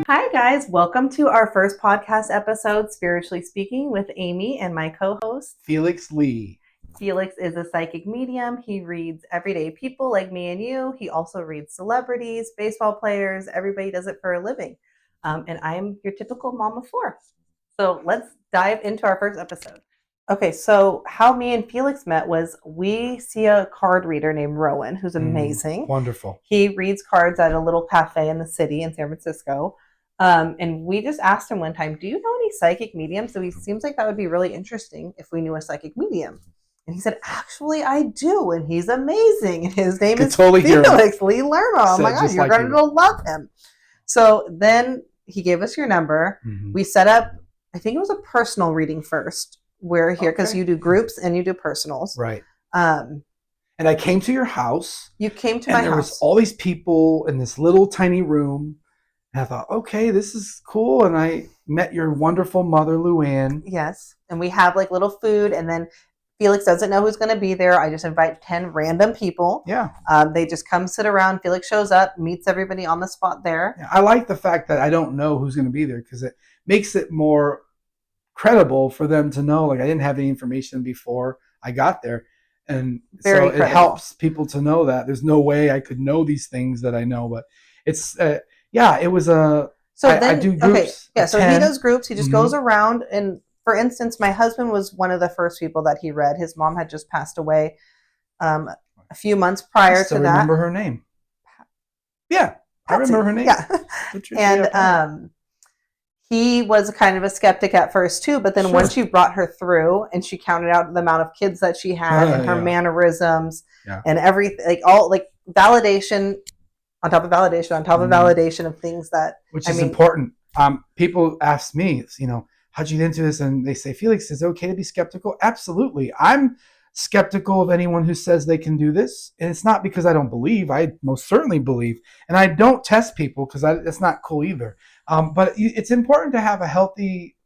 Hi, guys. Welcome to our first podcast episode, Spiritually Speaking, with Amy and my co host, Felix Lee. Felix is a psychic medium. He reads everyday people like me and you. He also reads celebrities, baseball players. Everybody does it for a living. And I am your typical mom of four. So let's dive into our first episode. Okay, so how me and Felix met was we see a card reader named Rowan, who's amazing. Wonderful. He reads cards at a little cafe in the city in San Francisco. And we just asked him one time, do you know any psychic mediums? So he seems like that would be really interesting if we knew a psychic medium. And he said, actually, I do. And he's amazing. And his name is Felix Lee Lermo. Oh my God, you're going to love him. So then he gave us your number. Mm-hmm. We set up, I think it was a personal reading first. We're here because you do groups and you do personals. Right. And I came to your house. You came to my house. There was all these people in this little tiny room. And I thought, okay, this is cool. And I met your wonderful mother, Luann. Yes. And we have like little food. And then Felix doesn't know who's going to be there. I just invite 10 random people. Yeah. They just come sit around. Felix shows up, meets everybody on the spot there. Yeah, I like the fact that I don't know who's going to be there because it makes it more credible for them to know. Like I didn't have any information before I got there. And so it helps people to know that there's no way I could know these things that I know. But it's, it was a... So I do groups. Okay, yeah, so 10. He does groups. He just goes around. And for instance, my husband was one of the first people that he read. His mom had just passed away a few months prior to that. I remember her name. Yeah, I remember her name. Yeah. And he was kind of a skeptic at first too, but then once you brought her through and she counted out the amount of kids that she had and her mannerisms and everything, like all like validation on top of validation on top of validation of things that which is important. People ask me, how'd you get into this? And they say, Felix, is it okay to be skeptical? Absolutely. I'm skeptical of anyone who says they can do this. And it's not because I don't believe. I most certainly believe. And I don't test people because that's not cool either. But it's important to have a healthy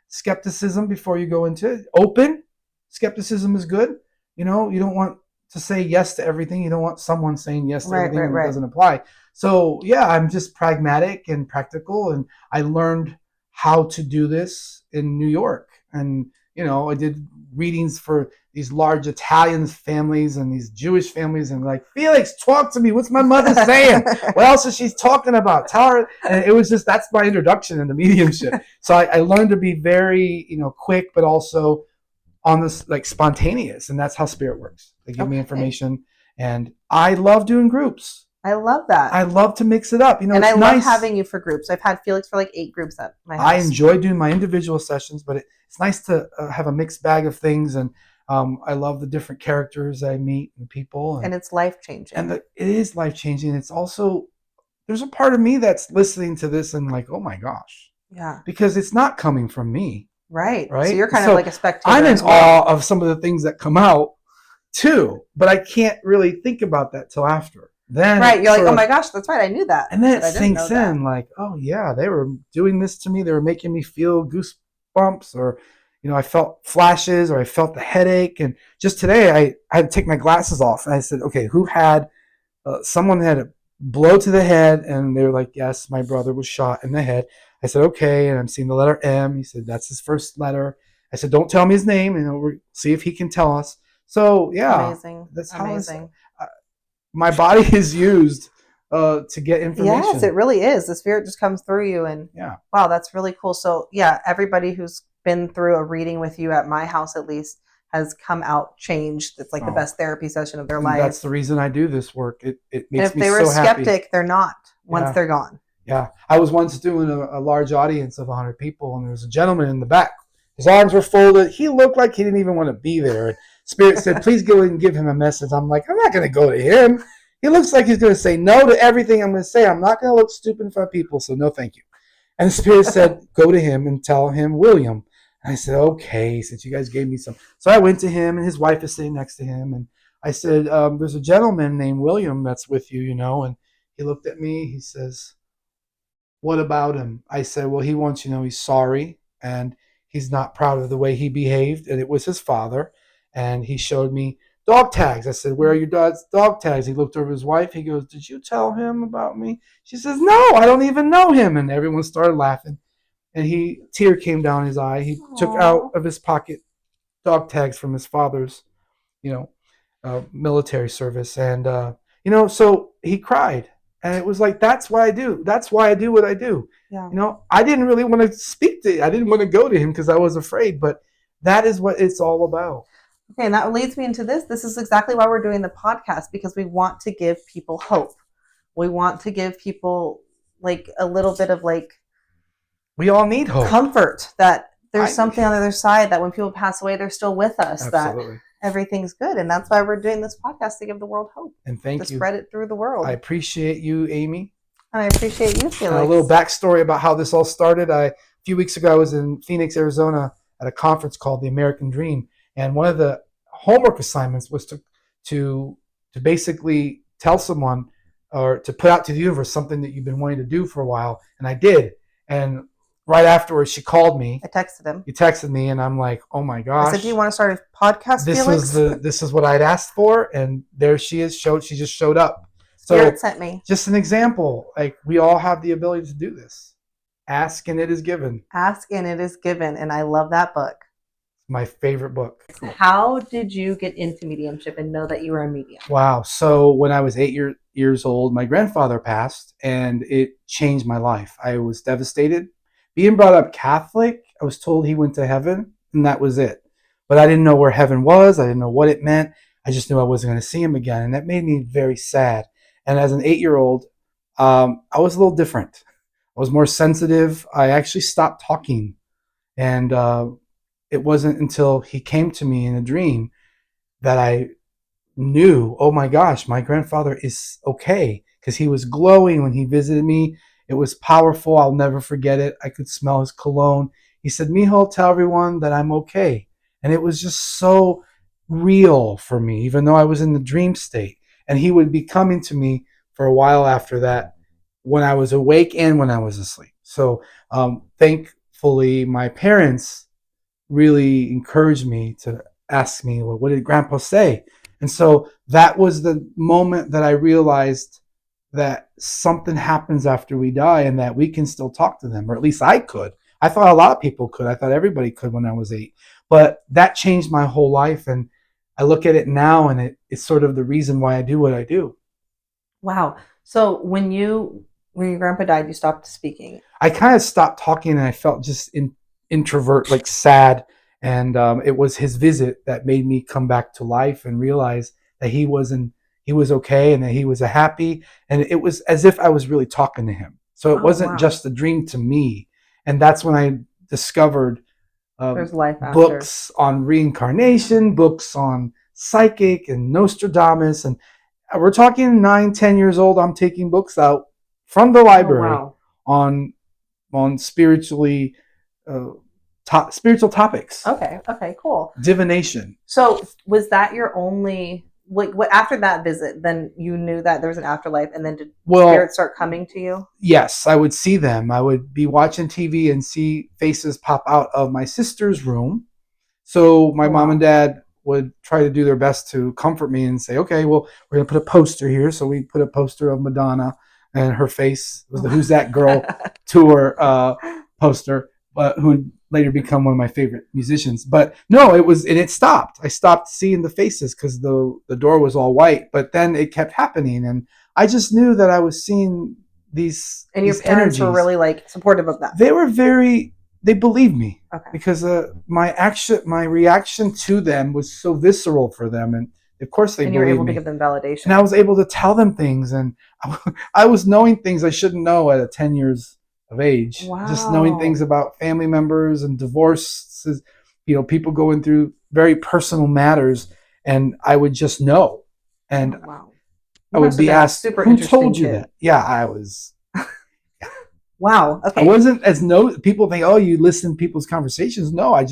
skepticism before you go into it. Open skepticism is good. You don't want to say yes to everything. You don't want someone saying yes to everything that doesn't apply. So I'm just pragmatic and practical. And I learned how to do this in New York. And, I did readings for these large Italian families and these Jewish families and like, Felix, talk to me. What's my mother saying? What else is she talking about? Tell her. And it was that's my introduction into mediumship. So I learned to be very, quick, but also on this like spontaneous. And that's how spirit works. They give me information and I love doing groups. I love that. I love to mix it up. And I love having you for groups. I've had Felix for like 8 groups at my house. I enjoy doing my individual sessions, but it's nice to have a mixed bag of things. And I love the different characters I meet and people. And it's life-changing. And it is life-changing. It's also, there's a part of me that's listening to this and like, oh my gosh. Yeah. Because it's not coming from me. Right. So you're kind of like a spectator. I'm in awe of some of the things that come out too, but I can't really think about that till after. Then you're like, oh my gosh, that's right, I knew that. And then it sinks in like, oh yeah, they were doing this to me. They were making me feel goosebumps or, I felt flashes or I felt the headache. And just today I had to take my glasses off and I said, okay, who had, someone had a blow to the head and they were like, yes, my brother was shot in the head. I said, okay. And I'm seeing the letter M. He said, that's his first letter. I said, don't tell me his name and we'll see if he can tell us. So yeah, amazing. That's amazing. My body is used to get information. Yes, it really is. The spirit just comes through you. And wow, that's really cool. So everybody who's been through a reading with you at my house, at least, has come out changed. It's like the best therapy session of their life. That's the reason I do this work. It makes me so happy. If they were a skeptic, they're not once they're gone. Yeah. I was once doing a large audience of 100 people, and there was a gentleman in the back. His arms were folded. He looked like he didn't even want to be there. And Spirit said, please go and give him a message. I'm like, I'm not going to go to him. He looks like he's going to say no to everything I'm going to say. I'm not going to look stupid in front of people, so no thank you. And the Spirit said, go to him and tell him William. And I said, okay, since you guys gave me some. So I went to him, and his wife is sitting next to him. And I said, there's a gentleman named William that's with you, And he looked at me. He says, what about him? I said, well, he wants you to know he's sorry, and he's not proud of the way he behaved, and it was his father. And he showed me dog tags. I said, where are your dad's dog tags? He looked over his wife. He goes, did you tell him about me? She says, no, I don't even know him. And everyone started laughing. And tear came down his eye. He took out of his pocket dog tags from his father's, you know, military service. And, so he cried. And it was like, that's why I do. That's why I do what I do. Yeah. I didn't really want to speak to, I didn't want to go to him because I was afraid, but that is what it's all about. Okay, and that leads me into this. This is exactly why we're doing the podcast, because we want to give people hope. We want to give people like a little bit of like, we all need hope, comfort that there's something on the other side, that when people pass away, they're still with us, absolutely. That everything's good. And that's why we're doing this podcast, to give the world hope. And thank to you. Spread it through the world. I appreciate you, Amy. And I appreciate you, Felix. And a little backstory about how this all started. A few weeks ago, I was in Phoenix, Arizona at a conference called The American Dream. And one of the homework assignments was to basically tell someone, or to put out to the universe something that you've been wanting to do for a while. And I did. And right afterwards, she called me. I texted him. You texted me, and I'm like, oh my gosh. I said, do you want to start a podcast, Felix? This is what I'd asked for. And there she is. She just showed up. So Spirit sent me. Just an example. Like, we all have the ability to do this. Ask and it is given. Ask and it is given. And I love that book. My favorite book. How did you get into mediumship and know that you were a medium? Wow. So when I was 8 years old, my grandfather passed, and it changed my life. I was devastated. Being brought up Catholic, I was told he went to heaven, and that was it. But I didn't know where heaven was. I didn't know what it meant. I just knew I wasn't going to see him again, and that made me very sad. And as an 8-year-old, I was a little different. I was more sensitive. I actually stopped talking, and it wasn't until he came to me in a dream that I knew, oh my gosh, my grandfather is okay, because he was glowing when he visited me. It was powerful. I'll never forget it. I could smell his cologne. He said, Mijo, tell everyone that I'm okay. And it was just so real for me, even though I was in the dream state. And he would be coming to me for a while after that, when I was awake and when I was asleep. So thankfully, my parents really encouraged me to ask me, well, what did Grandpa say? And so that was the moment that I realized that something happens after we die, and that we can still talk to them, or at least I could. I thought a lot of people could. I thought everybody could when I was 8. But that changed my whole life, and I look at it now, and it's sort of the reason why I do what I do. Wow. So when your grandpa died, you stopped speaking. I kind of stopped talking, and I felt just introvert, like sad. And it was his visit that made me come back to life and realize that he was okay, and that he was happy. And it was as if I was really talking to him. So it wasn't just a dream to me. And that's when I discovered there's life after. Books on reincarnation, books on psychic and Nostradamus. And we're talking 9-10 years old. I'm taking books out from the library on spiritually spiritual topics. Okay, cool. Divination. So was that your only, what after that visit, then you knew that there was an afterlife, and then did spirits start coming to you? Yes, I would see them. I would be watching TV and see faces pop out of my sister's room. So my mom and dad would try to do their best to comfort me and say, okay, well, we're going to put a poster here. So we put a poster of Madonna, and her face was the Who's That Girl tour poster, but who would later become one of my favorite musicians. But no, it stopped. I stopped seeing the faces because the door was all white, but then it kept happening. And I just knew that I was seeing these And your parents were really like supportive of that. They believed me because my reaction to them was so visceral for them. And of course they believed me. And you were able to give them validation. And I was able to tell them things. And I was knowing things I shouldn't know at 10 years of age. Wow. Just knowing things about family members and divorces, people going through very personal matters, and I would just know. And I would be asked, who told you that? Yeah, I was. Wow. Okay. I wasn't people think, oh, you listen to people's conversations. No, I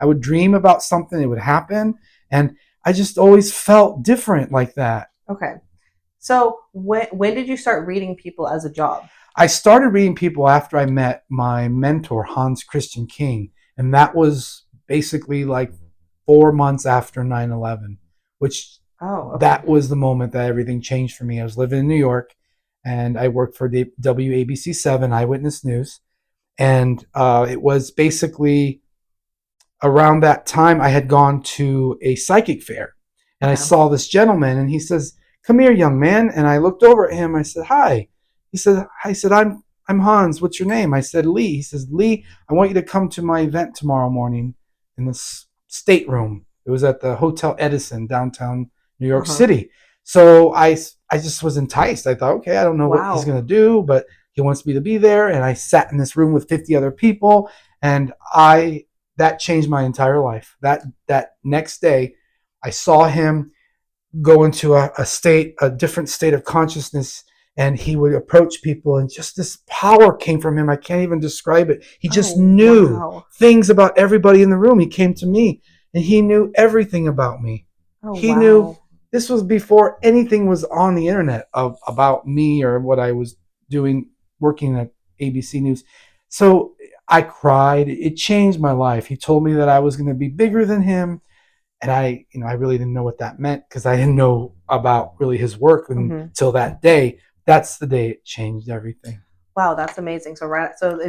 would dream about something, it would happen. And I just always felt different like that. Okay. So when did you start reading people as a job? I started reading people after I met my mentor, Hans Christian King. And that was basically like 4 months after 9/11, which Oh, okay. that was the moment that everything changed for me. I was living in New York, and I worked for the WABC 7 Eyewitness News, and it was basically around that time I had gone to a psychic fair, and I Okay. saw this gentleman, and he says, "Come here, young man." And I looked over at him. I said, "Hi." He said, "I said I'm Hans. What's your name?" I said, "Lee." He says, "Lee, I want you to come to my event tomorrow morning in the stateroom." It was at the Hotel Edison, downtown New York Uh-huh. City. So I just was enticed. I thought, okay, I don't know what he's Wow. going to do, but he wants me to be there. And I sat in this room with 50 other people, and I that changed my entire life. That next day, I saw him go into a different state of consciousness, and he would approach people, and just this power came from him. I can't even describe it. He just Oh, knew wow. things about everybody in the room. He came to me, and he knew everything about me. Oh, He knew. wow. This was before anything was on the internet about me or what I was doing working at ABC News. So I cried. It changed my life. He told me that I was going to be bigger than him, and I really didn't know what that meant because I didn't know about really his work Hmm. until that day. That's the day it changed everything. Wow, that's amazing. So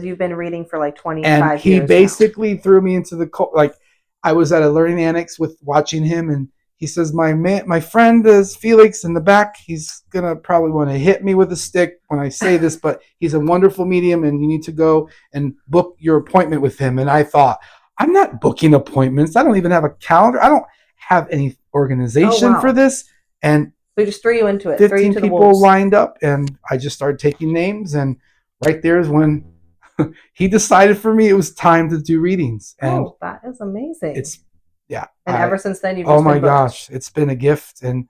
you've been reading for like And 25 he years now. basically threw me into the like I was at a learning annex with watching him, and he says, my friend is Felix in the back. He's gonna probably want to hit me with a stick when I say this, but he's a wonderful medium, and you need to go and book your appointment with him." And I thought, I'm not booking appointments. I don't even have a calendar. I don't have any Oh, organization for wow. this. And So he just threw you into it, threw you 15 to the people wolves. lined up, and I just started taking names, and right there is when he decided for me it was time to do readings. And Oh, that is amazing. it's yeah, And ever since then, you've oh just my been booked. gosh, it's been a gift. And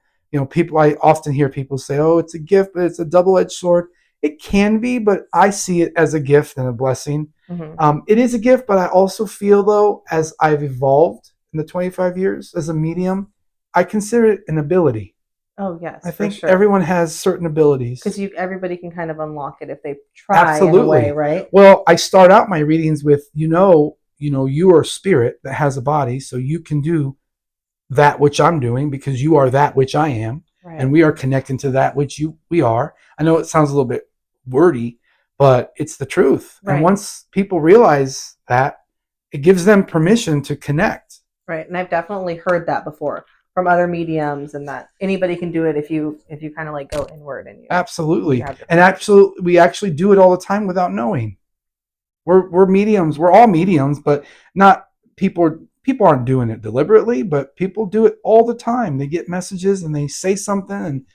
people, I often hear people say, "Oh, it's a gift, but it's a double-edged sword." It can be, but I see it as a gift and a blessing. Hmm. It is a gift, but I also feel, though, as I've evolved in the 25 years as a medium, I consider it an ability. Oh, I yes, for think sure. everyone has certain Because abilities. everybody can kind of unlock it if they try in a way, Absolutely. right? Well, I start out my readings with, you are a spirit that has a body, so you can do that which I'm doing because you are that which I am, and Right. we are connecting to that which we are. I know it sounds a little bit wordy, but it's the truth. And Right. once people realize that, it gives them permission to connect. Right. And I've definitely heard that before from other mediums, and that anybody can do it if you kind of like go inward and you Absolutely. have the And permission. actually we actually do it all the time without knowing. We're mediums. We're all mediums, but not people aren't doing it deliberately, but people do it all the time. They get messages and they say something and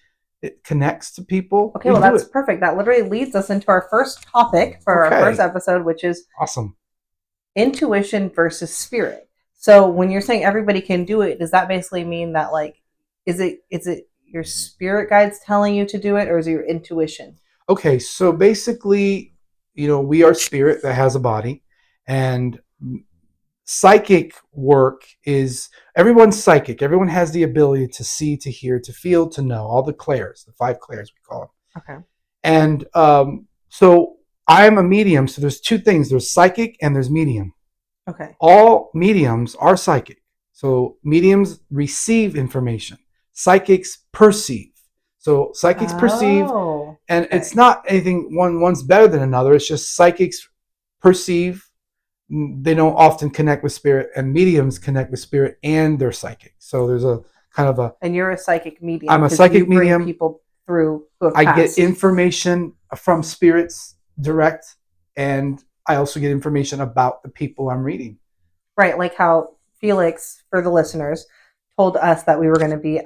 it connects to people. Okay, We well do that's it. perfect. That literally leads us into our first topic for our first Okay. episode, which is Awesome. intuition versus spirit. So when you're saying everybody can do it, does that basically mean that like is it your spirit guides telling you to do it, or is it your intuition? Okay, so basically, we are spirit that has a body, and psychic work is everyone's psychic. Everyone has the ability to see, to hear, to feel, to know. All the clairs, the 5 clairs we call them. Okay. And so I'm a medium. So there's two things: there's psychic and there's medium. Okay. All mediums are psychic. So mediums receive information. Psychics perceive. So psychics perceive, Oh. and it's Okay. not anything one's better than another. It's just psychics perceive. They don't often connect with spirit, and mediums connect with spirit and they're psychic. So there's a kind of a And you're a psychic medium I'm a because you psychic bring medium. people through who have I get passed. information from spirits direct, and I also get information about the people I'm reading. Right, like how Felix, for the listeners, told us that we were going to be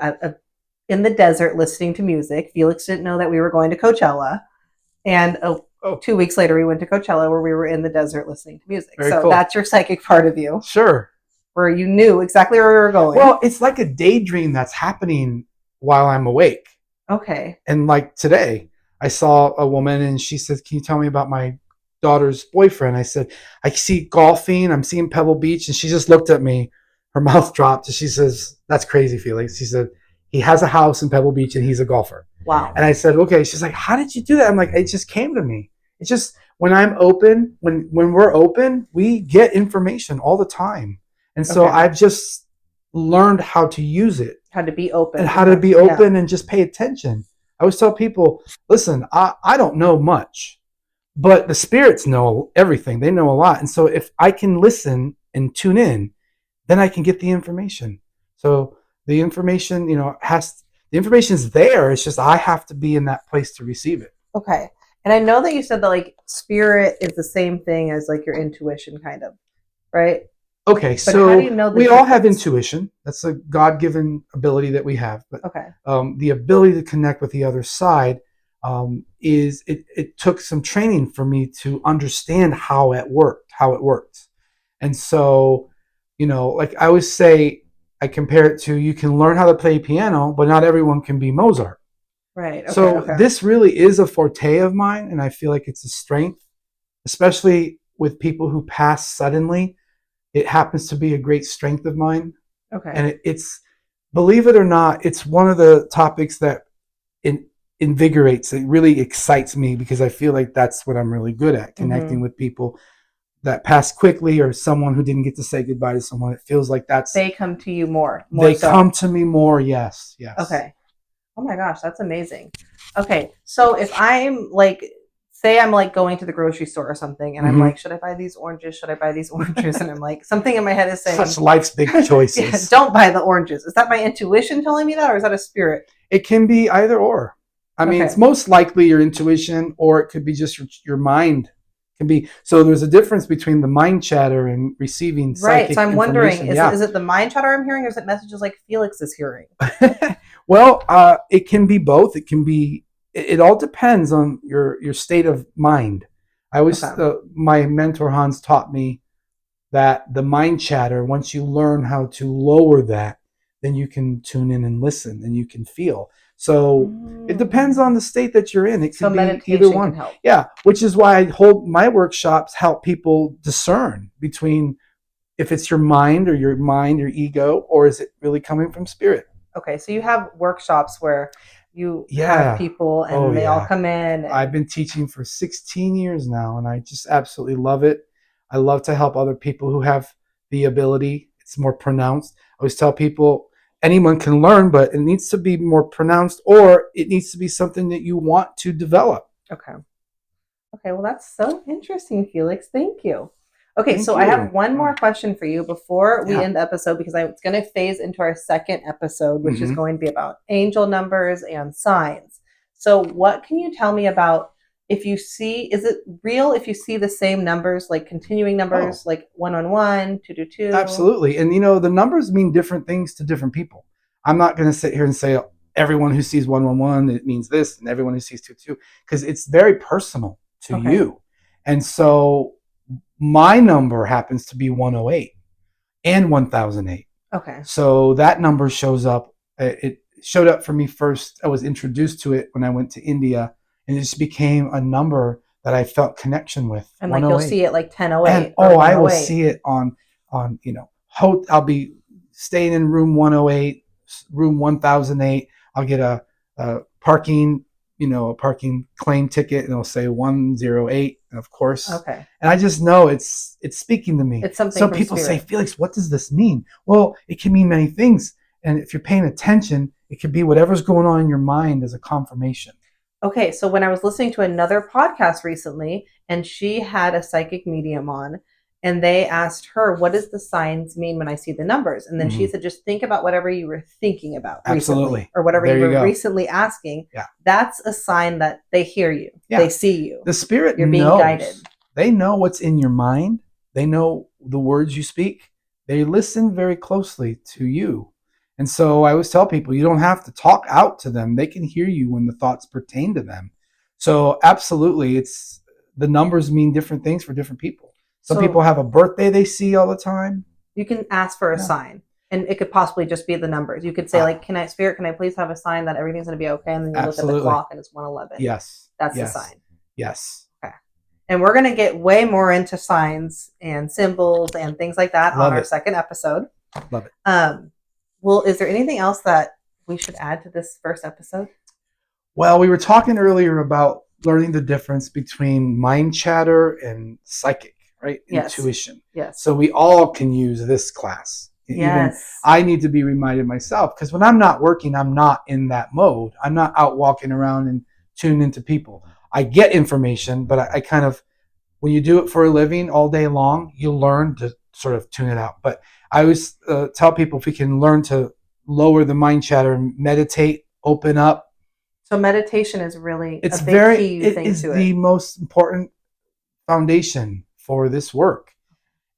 in the desert listening to music. Felix didn't know that we were going to Coachella. And Oh, 2 weeks later, we went to Coachella where we were in the desert listening to music. very So cool. that's your psychic part of you, Sure. where you knew exactly where we were going. Well, it's like a daydream that's happening while I'm awake. Okay. And like today, I saw a woman and she said, "Can you tell me about my daughter's boyfriend?" I said, "I see golfing. I'm seeing Pebble Beach." And she just looked at me. Her mouth dropped. And she says, "That's crazy, Felix." She said, "He has a house in Pebble Beach and he's a golfer." Wow. And I said, "Okay." She's like, "How did you do that?" I'm like, "It just came to me." It's just when I'm open, when we're open, we get information all the time. And so Okay. I've just learned how to use it. how to be open. And how to be open and just pay attention. I always tell people, listen, I don't know much, but the spirits know everything. They know a lot. And so if I can listen and tune in, then I can get the information. So the information, the information is there. It's just I have to be in that place to receive it. Okay. And I know that you said that like spirit is the same thing as like your intuition kind of, right? Okay, so how do you know the we all have difference? intuition. That's a God-given ability that we have. But Okay. the ability to connect with the other side is it took some training for me to understand how it works. And so, like I always say, I compare it to you can learn how to play piano, but not everyone can be Mozart. Right. Okay. So Okay. this really is a forte of mine, and I feel like it's a strength, especially with people who pass suddenly. It happens to be a great strength of mine. Okay. And it's, believe it or not, it's one of the topics that invigorates, it really excites me because I feel like that's what I'm really good at, connecting with people that pass quickly or someone who didn't get to say goodbye to someone. It feels like they come to you more they so. come to me more. Yes. Okay. Oh my gosh, that's amazing. Okay. So if I'm like, say I'm like going to the grocery store or something and I'm like, should I buy these oranges? Should I buy these oranges? And I'm like, something in my head is saying, such life's big choices. Yeah, don't buy the oranges. Is that my intuition telling me that, or is that a spirit? It can be either or. I mean, it's most likely your intuition, or it could be just your mind. Can be. So there's a difference between the mind chatter and receiving psychic right. So I'm wondering, information. is it the mind chatter I'm hearing, or is it messages like Felix is hearing? Well, it can be both. It can be. It all depends on your state of mind. I always, my mentor Hans taught me that the mind chatter, once you learn how to lower that, then you can tune in and listen and you can feel. So it depends on the state that you're in. It could be either one. Yeah, which is why I hold my workshops, help people discern between if it's your mind, your ego, or is it really coming from spirit. Okay, so you have workshops where you have people and they all come in. I've been teaching for 16 years now, and I just absolutely love it. I love to help other people who have the ability. It's more pronounced. I always tell people anyone can learn, but it needs to be more pronounced, or it needs to be something that you want to develop. Okay. Okay, well, that's so interesting, Felix. Thank you. Okay, so I have one more question for you before we end the episode, because it's going to phase into our second episode, which is going to be about angel numbers and signs. So what can you tell me about if you see, is it real if you see the same numbers, like continuing numbers, like 111, 222? Absolutely. And, the numbers mean different things to different people. I'm not going to sit here and say everyone who sees 111, it means this, and everyone who sees 22, because it's very personal to you. And so my number happens to be 108 and 1008. Okay. So that number shows up. It showed up for me first. I was introduced to it when I went to India, and it just became a number that I felt connection with. And like you'll see it like 1008. And I will see it on I'll be staying in room 108, room 1008. I'll get a parking claim ticket, and it'll say 108, of course. Okay. And I just know it's speaking to me. It's something. So people say, Felix, what does this mean? Well, it can mean many things. And if you're paying attention, it could be whatever's going on in your mind as a confirmation. Okay. So when I was listening to another podcast recently, and she had a psychic medium on, and they asked her, what does the signs mean when I see the numbers? And then she said, just think about whatever you were thinking about recently, or whatever you were recently asking. Yeah. That's a sign that they hear you. Yeah. They see you. The spirit You're being guided. They know what's in your mind. They know the words you speak. They listen very closely to you. And so I always tell people, you don't have to talk out to them. They can hear you when the thoughts pertain to them. So absolutely, the numbers mean different things for different people. Some people have a birthday they see all the time. You can ask for a sign, and it could possibly just be the numbers. You could say, like, can I please have a sign that everything's going to be okay? And then you look at the clock and it's 111. Yes. That's the sign. Yes. Okay. And we're going to get way more into signs and symbols and things like that on our second episode. Love it. Well, is there anything else that we should add to this first episode? Well, we were talking earlier about learning the difference between mind chatter and psychic. Right? Yes. Intuition. Yes. So we all can use this class, Yes. I need to be reminded myself, because when I'm not working, I'm not in that mode. I'm not out walking around and tuning into people. I get information, but I kind of, when you do it for a living all day long, you learn to sort of tune it out. But I always tell people, if we can learn to lower the mind chatter and meditate, open up. So meditation is really It's a big key it thing is to the it. most important foundation for this work.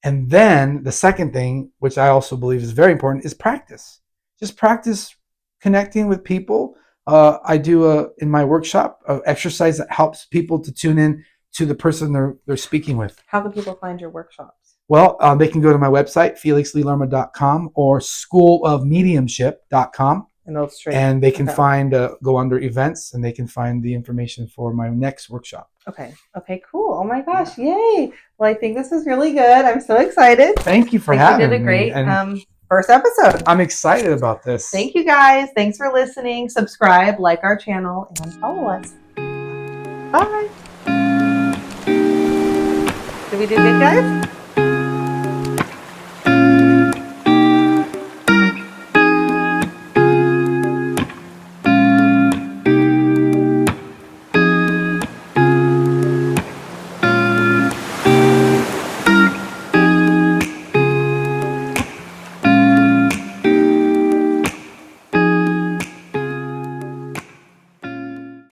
And then the second thing, which I also believe is very important, is practice. Just practice connecting with people. I do in my workshop an exercise that helps people to tune in to the person they're speaking with. How can people find your workshops? Well, they can go to my website, felixleelerma.com, or schoolofmediumship.com. And they can find, go under events, and they can find the information for my next workshop. Okay, cool. Oh my gosh, yay. Well, I think this is really good. I'm so excited. Thank you for having me. You did a great first episode. I'm excited about this. Thank you, guys. Thanks for listening. Subscribe, like our channel, and follow us. Bye. Did we do good, guys?